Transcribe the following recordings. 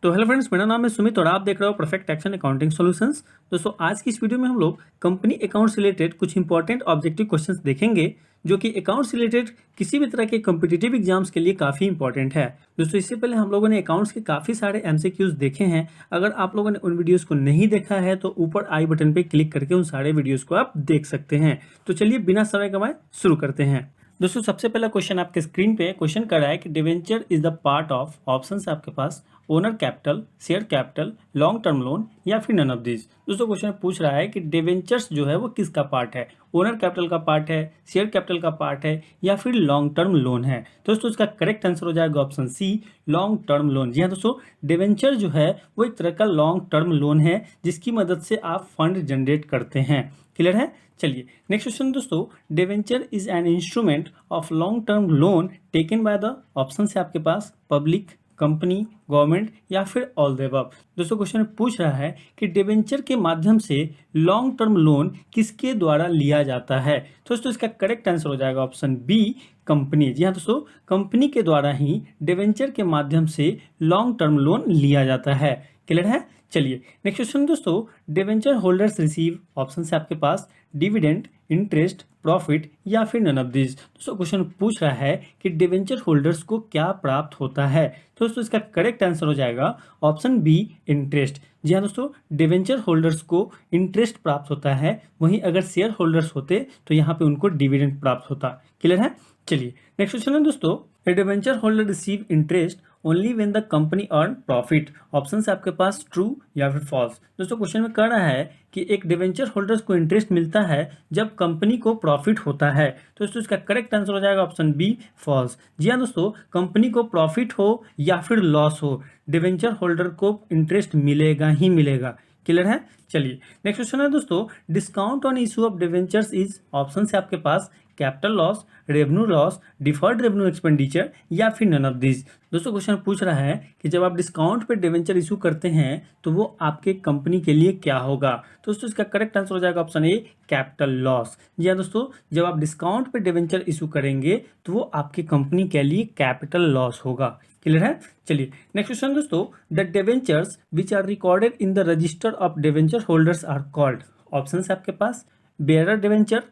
तो hello friends, मेरा नाम है सुमित और आप देख रहे हो परफेक्ट एक्शन अकाउंटिंग सॉल्यूशंस। दोस्तों, आज की इस वीडियो में हम लोग कंपनी अकाउंट्स रिलेटेड कुछ इंपॉर्टेंट ऑब्जेक्टिव क्वेश्चंस देखेंगे जो कि अकाउंट्स रिलेटेड किसी भी तरह के कॉम्पिटिटिव एग्जाम्स के लिए काफ़ी इंपॉर्टेंट है। दोस्तों, इससे पहले हम लोगों ने अकाउंट्स के काफ़ी सारे एमसीक्यूज देखे हैं। अगर आप लोगों ने उन वीडियोज़ को नहीं देखा है तो ऊपर आई बटन पर क्लिक करके उन सारे वीडियोज़ को आप देख सकते हैं। तो चलिए बिना समय गंवाए शुरू करते हैं। दोस्तों, सबसे पहला क्वेश्चन आपके स्क्रीन पे क्वेश्चन कर रहा है कि debenture is the part of, option है आपके पास owner capital, share capital, long term loan या फिर नन ऑफ दिस। दोस्तों, क्वेश्चन पूछ रहा है कि डिवेंचर्स जो है वो किसका पार्ट है, ओनर कैपिटल का पार्ट है, शेयर कैपिटल का पार्ट है या फिर लॉन्ग टर्म लोन है। दोस्तों, इसका करेक्ट आंसर हो जाएगा option C, long term loan. जी हाँ दोस्तों, डिवेंचर जो है वो एक तरह का लॉन्ग टर्म लोन है जिसकी मदद से आप फंड जनरेट करते हैं। क्लियर है? चलिए नेक्स्ट क्वेश्चन दोस्तों, debenture is an instrument of long term loan taken by the, option है आपके पास पब्लिक, कंपनी, गवर्नमेंट या फिर ऑल द अबव। दोस्तों, क्वेश्चन पूछ रहा है कि डिवेंचर के माध्यम से लॉन्ग टर्म लोन किसके द्वारा लिया जाता है। दोस्तों, इसका करेक्ट आंसर हो जाएगा ऑप्शन बी, कंपनी। जी हाँ दोस्तों, कंपनी के द्वारा ही डिवेंचर के माध्यम से लॉन्ग टर्म लोन लिया जाता है। क्लियर है? चलिए नेक्स्ट क्वेश्चन दोस्तों, डिवेंचर होल्डर्स रिसीव, ऑप्शन है आपके पास डिविडेंड, इंटरेस्ट, प्रॉफिट या फिर नन ऑफ दिस। दोस्तों, क्वेश्चन पूछ रहा है कि डिवेंचर होल्डर्स को क्या प्राप्त होता है। दोस्तों, इसका करेक्ट आंसर हो जाएगा ऑप्शन बी, इंटरेस्ट। जी हाँ दोस्तों, डिवेंचर होल्डर्स को इंटरेस्ट प्राप्त होता है, वहीं अगर शेयर होल्डर्स होते तो यहाँ पे उनको डिविडेंड प्राप्त होता। क्लियर है? चलिए नेक्स्ट क्वेश्चन है दोस्तों, debenture holder receive interest only when the company earn profit, option है आपके पास ट्रू या फिर फॉल्स। दोस्तों, क्वेश्चन में कह रहा है कि एक डिवेंचर होल्डर्स को इंटरेस्ट मिलता है जब कंपनी को प्रॉफिट होता है। तो दोस्तों, इसका करेक्ट आंसर हो जाएगा ऑप्शन बी, फॉल्स। जी हाँ दोस्तों, कंपनी को प्रॉफिट हो या फिर लॉस हो, डिवेंचर होल्डर को इंटरेस्ट मिलेगा ही मिलेगा। क्लियर है? चलिए नेक्स्ट क्वेश्चन है दोस्तों, discount on issue of debentures is, option है आपके पास capital loss, revenue loss, deferred revenue expenditure या फिर नन ऑफ दिस। दोस्तों, क्वेश्चन पूछ रहा है कि जब आप डिस्काउंट पे डिवेंचर इशू करते हैं तो वो आपके कंपनी के लिए क्या होगा। दोस्तों, इसका करेक्ट आंसर हो जाएगा ऑप्शन ए, कैपिटल लॉस। जी हाँ दोस्तों, जब आप डिस्काउंट पे डिवेंचर इशू करेंगे तो वो आपकी कंपनी के लिए कैपिटल लॉस होगा। क्लियर है? चलिए नेक्स्ट क्वेश्चन दोस्तों, the debentures which are recorded in the register of debenture holders are called, option है आपके पास bearer debenture,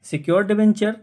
secure debenture,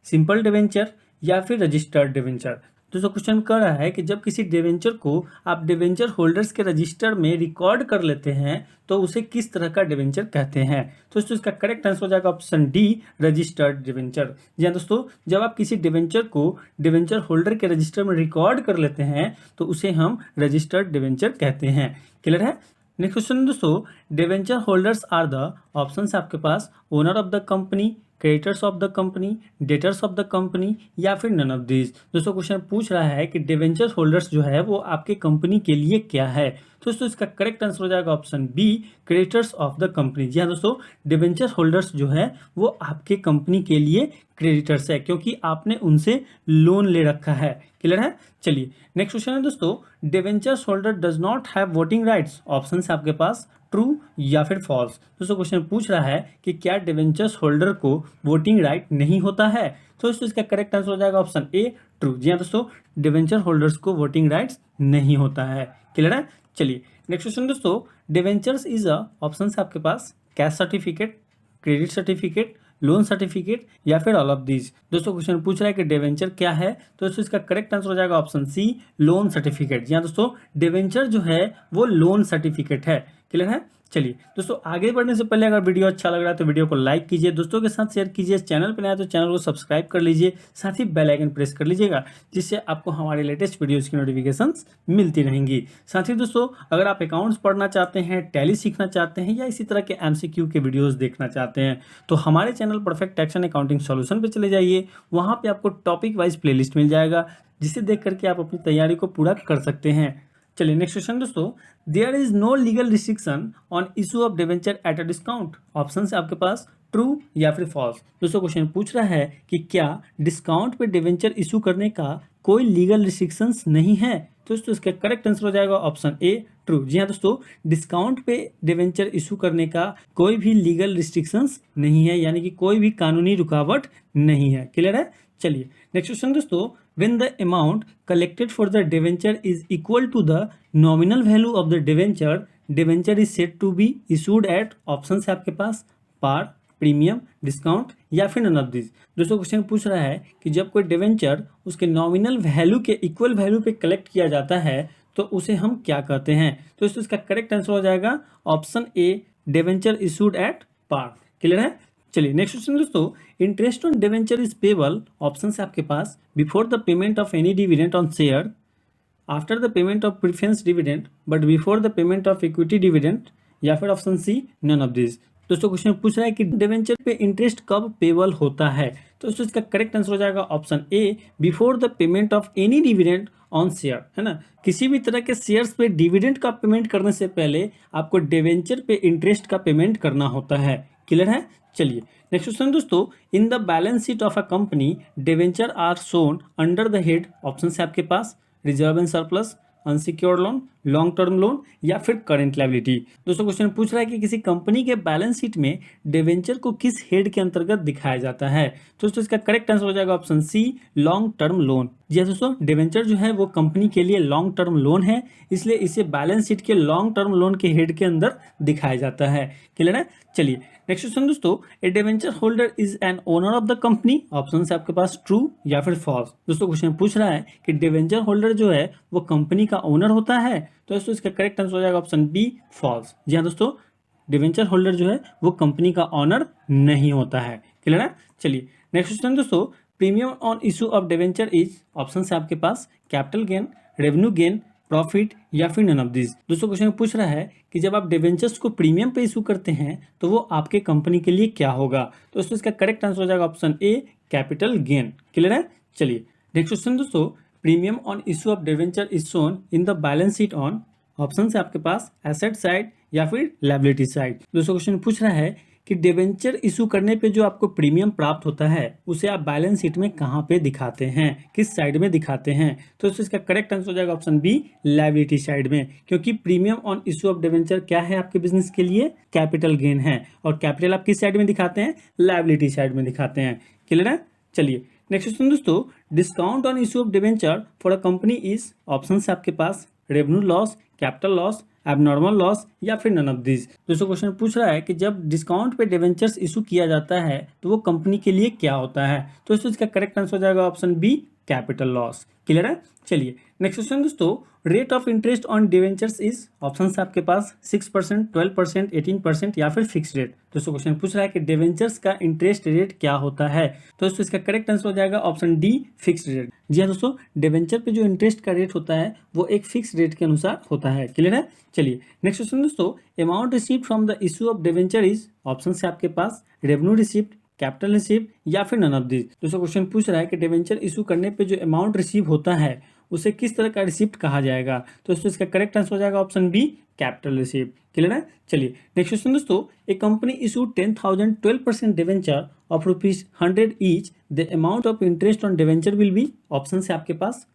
simple debenture या फिर रजिस्टर्ड डिवेंचर। दोस्तों, क्वेश्चन कर रहा है कि जब किसी डिवेंचर को आप डिवेंचर होल्डर्स के रजिस्टर में रिकॉर्ड कर लेते हैं तो उसे किस तरह का डिवेंचर कहते हैं। तो दोस्तों, इसका करेक्ट आंसर हो जाएगा ऑप्शन डी, रजिस्टर्ड डिवेंचर। जी हाँ दोस्तों, जब आप किसी डिवेंचर को डिवेंचर होल्डर के रजिस्टर में रिकॉर्ड कर लेते हैं तो उसे हम रजिस्टर्ड डिवेंचर कहते हैं। क्लियर है? नेक्स्ट क्वेश्चन दोस्तों, debenture holders are the, option है आपके पास owner of the company, creditors of the company, debtors of the company या फिर नन ऑफ दिस। दोस्तों, क्वेश्चन पूछ रहा है कि डिवेंचर होल्डर्स जो है वो आपके कंपनी के लिए क्या है। दोस्तों, इसका करेक्ट आंसर हो जाएगा option B, creditors of the company. जी हाँ दोस्तों, डिवेंचर होल्डर्स जो है वो आपके कंपनी के लिए क्रेडिटर्स है क्योंकि आपने उनसे लोन ले रखा है। क्लियर है? चलिए नेक्स्ट क्वेश्चन है दोस्तों, debentures holder does not have voting rights, option है आपके पास ट्रू या फिर फॉल्स। दोस्तों, क्वेश्चन पूछ रहा है कि क्या डिवेंचर्स होल्डर को वोटिंग राइट नहीं होता है। तो दोस्तों, इसका करेक्ट आंसर हो जाएगा ऑप्शन ए, ट्रू। जी हाँ दोस्तों, डिवेंचर होल्डर्स को वोटिंग राइट्स नहीं होता है। क्लियर है? चलिए नेक्स्ट क्वेश्चन दोस्तों, डिवेंचर्स इज अ, ऑप्शन है आपके पास cash certificate, credit certificate, loan certificate या फिर ऑल ऑफ दिस। दोस्तों, क्वेश्चन पूछ रहा है कि डिवेंचर क्या है। तो दोस्तों, इसका करेक्ट आंसर हो जाएगा ऑप्शन सी, लोन सर्टिफिकेट। जी हाँ दोस्तों, डिवेंचर जो है वो लोन सर्टिफिकेट है। क्लियर है? चलिए दोस्तों, आगे बढ़ने से पहले अगर वीडियो अच्छा लग रहा है तो वीडियो को लाइक कीजिए, दोस्तों के साथ शेयर कीजिए, चैनल पर नया तो चैनल को सब्सक्राइब कर लीजिए, साथ ही बेल आइकन प्रेस कर लीजिएगा जिससे आपको हमारे लेटेस्ट वीडियोस की नोटिफिकेशंस मिलती रहेंगी। साथ ही दोस्तों, अगर आप अकाउंट्स पढ़ना चाहते हैं, टैली सीखना चाहते हैं या इसी तरह के एमसीक्यू के वीडियोज़ देखना चाहते हैं तो हमारे channel perfect action accounting solution पर चले जाइए। वहाँ पर आपको टॉपिक वाइज प्लेलिस्ट मिल जाएगा जिसे देख करके आप अपनी तैयारी को पूरा कर सकते हैं। चलिए नेक्स्ट क्वेश्चन दोस्तों, there is no legal restriction on issue of debenture at a discount, option है आपके पास ट्रू या फिर फॉल्स। दोस्तों, क्वेश्चन पूछ रहा है कि क्या डिस्काउंट पे डिवेंचर इशू करने का कोई लीगल रिस्ट्रिक्शंस नहीं है। दोस्तों, इसका करेक्ट आंसर हो जाएगा ऑप्शन ए, ट्रू। जी हाँ दोस्तों, डिस्काउंट पे डिवेंचर इशू करने का कोई भी लीगल रिस्ट्रिक्शंस नहीं है, यानी कि कोई भी कानूनी रुकावट नहीं है। क्लियर है? चलिए नेक्स्ट क्वेश्चन दोस्तों, when the amount collected for the debenture is equal to the nominal value of the debenture is said to be issued at options है आपके पास par, प्रीमियम, डिस्काउंट या फिर नन ऑफ दिस। दोस्तों question पूछ रहा है कि जब कोई डिवेंचर उसके नॉमिनल वैल्यू के इक्वल वैल्यू पे कलेक्ट किया जाता है तो उसे हम क्या कहते हैं। तो इसका करेक्ट आंसर हो जाएगा option A, debenture issued at par. Clear है। चलिए नेक्स्ट क्वेश्चन दोस्तों, interest on debenture is payable, option है आपके पास before the payment of any dividend on share, after the payment of preference dividend but before the payment of equity dividend, या फिर option C none of this. दोस्तों question पूछ रहा है कि डिवेंचर पे इंटरेस्ट कब पेबल होता है। तो दोस्तों इसका करेक्ट आंसर हो जाएगा option A, before the payment of any dividend on share, है ना। किसी भी तरह के शेयर्स पे डिविडेंड का पेमेंट करने से पहले आपको डिवेंचर पे इंटरेस्ट का पेमेंट करना होता है। क्लियर है। चलिए नेक्स्ट क्वेश्चन दोस्तों, in the balance sheet of a company debenture are shown under the head, option है आपके पास reserve and surplus, unsecured loan, long term loan या फिर करेंट लायबिलिटी। दोस्तों क्वेश्चन पूछ रहा है कि किसी कंपनी के बैलेंस शीट में डिवेंचर को किस हेड के अंतर्गत दिखाया जाता है। तो दोस्तों इसका करेक्ट आंसर हो जाएगा option C, long term loan. जी हाँ दोस्तों, डिवेंचर जो है वो कंपनी के लिए लॉन्ग टर्म लोन है, इसलिए इसे बैलेंस शीट के लॉन्ग टर्म लोन के हेड के अंदर दिखाया जाता है। क्लियर है। चलिए नेक्स्ट क्वेश्चन दोस्तों, a debenture holder is an owner of the company, option है आपके पास ट्रू या फिर फॉल्स। दोस्तों क्वेश्चन पूछ रहा है कि डिवेंचर होल्डर जो है वो कंपनी का ओनर होता है। तो दोस्तों इसका करेक्ट आंसर हो जाएगा ऑप्शन बी, फॉल्स। जी हाँ दोस्तों, डिवेंचर होल्डर जो है वो कंपनी का ओनर नहीं होता है। क्लियर है। चलिए नेक्स्ट क्वेश्चन दोस्तों, premium on issue of debenture is, option है आपके पास capital gain, revenue gain, profit या फिर नन ऑफ दिस। दोस्तों क्वेश्चन पूछ रहा है कि जब आप डिवेंचर्स को प्रीमियम पे इशू करते हैं तो वो आपके कंपनी के लिए क्या होगा। तो दोस्तों इसका करेक्ट आंसर हो जाएगा ऑप्शन ए, कैपिटल गेन। क्लियर है। चलिए नेक्स्ट क्वेश्चन दोस्तों, premium on issue of debenture is shown in the balance sheet on, option है आपके पास एसेट साइड या फिर लायबिलिटी साइड। दोस्तों क्वेश्चन पूछ रहा है कि डिवेंचर इशू करने पे जो आपको प्रीमियम प्राप्त होता है उसे आप बैलेंस शीट में कहाँ पे दिखाते हैं, किस साइड में दिखाते हैं। तो इसका करेक्ट आंसर हो जाएगा ऑप्शन बी, लायबिलिटी साइड में, क्योंकि premium on issue of debenture क्या है आपके बिजनेस के लिए, कैपिटल गेन है, और कैपिटल आप किस साइड में दिखाते हैं, लायबिलिटी साइड में दिखाते हैं। क्लियर है। चलिए नेक्स्ट क्वेश्चन दोस्तों, discount on issue of debenture for a company is, option है आपके पास revenue loss, capital loss, abnormal loss या फिर नन ऑफ दिस। दोस्तों क्वेश्चन पूछ रहा है कि जब डिस्काउंट पे डिवेंचर्स इशू किया जाता है तो वो कंपनी के लिए क्या होता है। तो इसका करेक्ट आंसर हो जाएगा option B, capital loss. Clear है। चलिए नेक्स्ट क्वेश्चन दोस्तों, rate of interest on debentures is, option है आपके पास 6%, 12%, 18% या फिर फिक्स रेट। दोस्तों क्वेश्चन पूछ रहा है कि डिवेंचर्स का इंटरेस्ट रेट क्या होता है। तो दोस्तों इसका करेक्ट आंसर हो जाएगा ऑप्शन डी, फिक्स रेट। जी हाँ दोस्तों, डिवेंचर पे जो इंटरेस्ट का रेट होता है वो एक फिक्स रेट के अनुसार होता है। क्लियर है। चलिए नेक्स्ट क्वेश्चन दोस्तों, amount received from the issue of debenture is, option है आपके पास रेवेन्यू रिसीव्ड, कैपिटल रिसीव या फिर नन ऑफ दिस। दोस्तों क्वेश्चन पूछ रहा है कि डिवेंचर इशू करने पे जो अमाउंट रिसीव होता है उसे किस तरह का रिसिप्ट कहा जाएगा। तो इसका करेक्ट आंसर हो जाएगा option B, capital receive. Clear है। चलिए नेक्स्ट क्वेश्चन दोस्तों, a company issue 10,000 12% debenture of ₹100 each, the amount of interest on debenture will be, option है आपके पास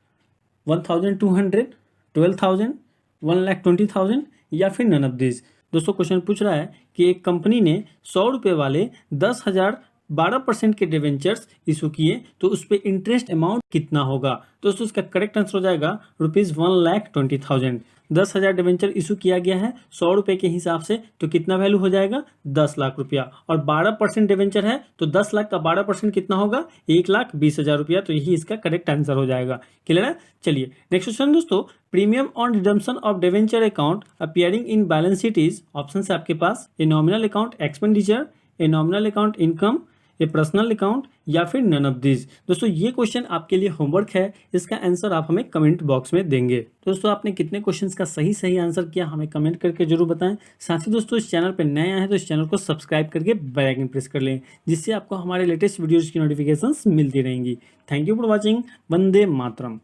1,200, 12,000, 1,20,000 या फिर नन ऑफ दिस। दोस्तों क्वेश्चन पूछ रहा है कि एक कंपनी ने 100 रुपये वाले 10,000 12% के डिवेंचर्स इशू किए तो उस पर इंटरेस्ट अमाउंट कितना होगा। दोस्तों इसका करेक्ट आंसर हो जाएगा ₹1,20,000। 10,000 डिवेंचर इशू किया गया है 100 रुपये के हिसाब से, तो कितना वैल्यू हो जाएगा, 10 लाख रुपया, और 12% डिवेंचर है तो 10 लाख का 12% कितना होगा, 1,20,000 रुपया। तो यही इसका करेक्ट आंसर हो जाएगा। क्लियर है। चलिए नेक्स्ट क्वेश्चन दोस्तों, premium on redemption of debenture account appearing in balance sheet is, option है आपके पास a nominal account expenditure, a nominal account income, a personal account या फिर नन ऑफ दिस। दोस्तों ये क्वेश्चन आपके लिए होमवर्क है, इसका आंसर आप हमें कमेंट बॉक्स में देंगे। दोस्तों आपने कितने क्वेश्चंस का सही आंसर किया हमें कमेंट करके जरूर बताएं। साथ ही दोस्तों इस चैनल पर नए आए हैं तो इस चैनल को सब्सक्राइब करके बेल आइकन प्रेस कर लें, जिससे आपको हमारे लेटेस्ट वीडियोज़ की नोटिफिकेशंस मिलती रहेंगी। Thank you for watching. Vande Mataram.